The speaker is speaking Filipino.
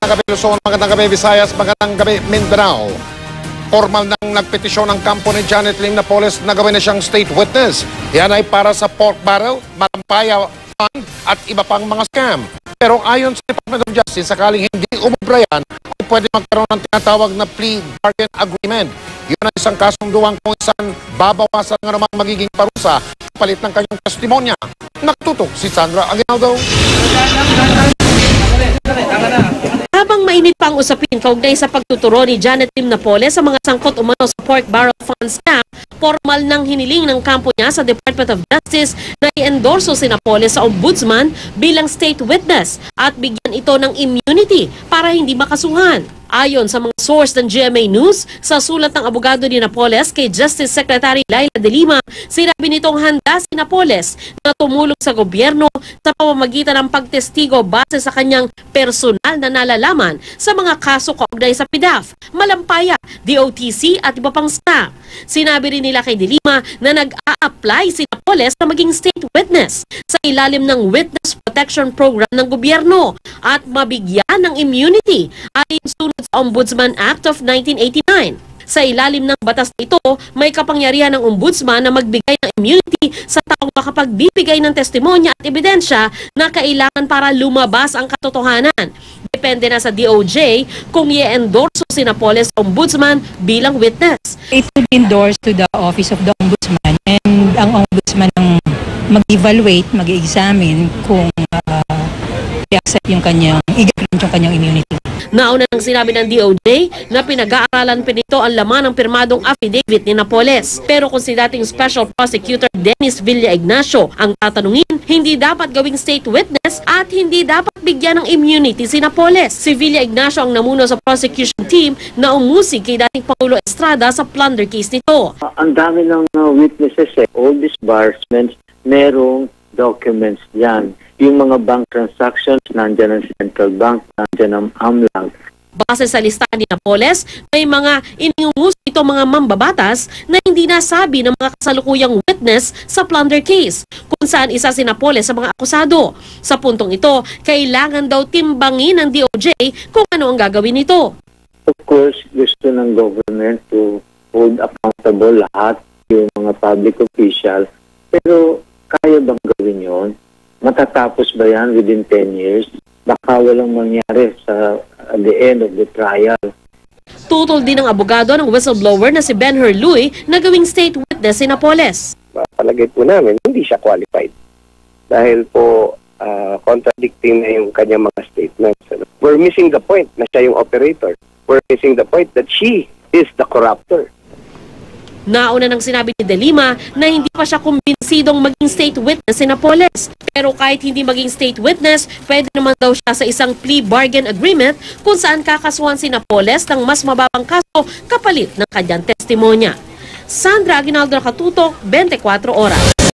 magandang gabi Luzon, magandang gabi Visayas, magandang gabi Mindanao. Formal nang nagpetisyon ng kampo ni Janet Lim Napoles na gawin na siyang state witness. Yan ay para sa pork barrel, malampaya fund at iba pang mga scam. Pero ayon sa Department of Justice, sakaling hindi umubra yan, pwede magkaroon ng tinatawag na plea bargain agreement. Yun ay isang kasunduan kung saan babawasan ng anumang magiging parusa palit ng kanyang testimonya. Nakatutok si Sandra Aguinaldo. Habang mainit pa ang usapin kaugnay sa pagtuturo ni Janet Lim Napoles sa mga sangkot umano sa pork barrel fund scam, formal nang hiniling ng kampo niya sa Department of Justice na i-endorso si Napoles sa ombudsman bilang state witness at bigyan ito ng immunity para hindi makasuhan. Ayon sa mga source ng GMA News, sa sulat ng abogado ni Napoles kay Justice Secretary Laila De Lima, sinabi nitong handa si Napoles na tumulong sa gobyerno sa pamamagitan ng pagtestigo base sa kanyang personal na nalalaman sa mga kaso kaugnay sa PDAF, malampaya, DOTC at iba pang scam. Sinabi rin nila kay De Lima na nag-a-apply si Napoles na maging state witness sa ilalim ng Witness Protection Program ng gobyerno at mabigyan ng immunity ayon sunod sa Ombudsman Act of 1989. Sa ilalim ng batas na ito, may kapangyarihan ng ombudsman na magbigay ng immunity sa taong makapagbibigay ng testimonya at ebidensya na kailangan para lumabas ang katotohanan. Depende na sa DOJ kung i-endorso si Napoles sa ombudsman bilang witness. It will be endorsed to the Office of the Ombudsman and ang ombudsman ang mag-evaluate, mag-examine kung i-accept yung kanyang, i-grant yung kanyang immunity. Nauna nang sinabi ng DOJ na pinag-aaralan pa nito ang laman ng pirmadong affidavit ni Napoles. Pero kung si dating Special Prosecutor Dennis Villa Ignacio ang tatanungin, hindi dapat gawing state witness at hindi dapat bigyan ng immunity si Napoles. Si Villa Ignacio ang namuno sa prosecution team na umusig kay dating Pangulo Estrada sa plunder case nito. Ang dami ng witnesses all disbursements, merong documents yan. Yung mga bank transactions, nandyan ang Central Bank, nandyan ang AMLAG. Base sa listahan ni Napoles, may mga iningungus ito mga mambabatas na hindi nasabi ng mga kasalukuyang witness sa plunder case, kung saan isa si Napoles sa mga akusado. Sa puntong ito, kailangan daw timbangin ng DOJ kung ano ang gagawin nito. Of course, gusto ng government to hold accountable lahat yung mga public official, pero kaya bang gawin yon? Matatapos ba yan within 10 years? Baka walang mangyari at the end of the trial. Tutol din ng abogado ng whistleblower na si Ben Herluy na gawing state witness si Napoles. Palagay po namin, hindi siya qualified. Dahil po contradicting na yung kanyang mga statements. We're missing the point na siya yung operator. We're missing the point that she is the corruptor. Nauna nang sinabi ni De Lima na hindi pa siya kumbinsidong maging state witness si Napoles. Pero kahit hindi maging state witness, pwede naman daw siya sa isang plea bargain agreement kung saan kakasuhan si Napoles ng mas mababang kaso kapalit ng kanyang testimonya. Sandra Aguinaldo, Nakatutok, 24 Oras.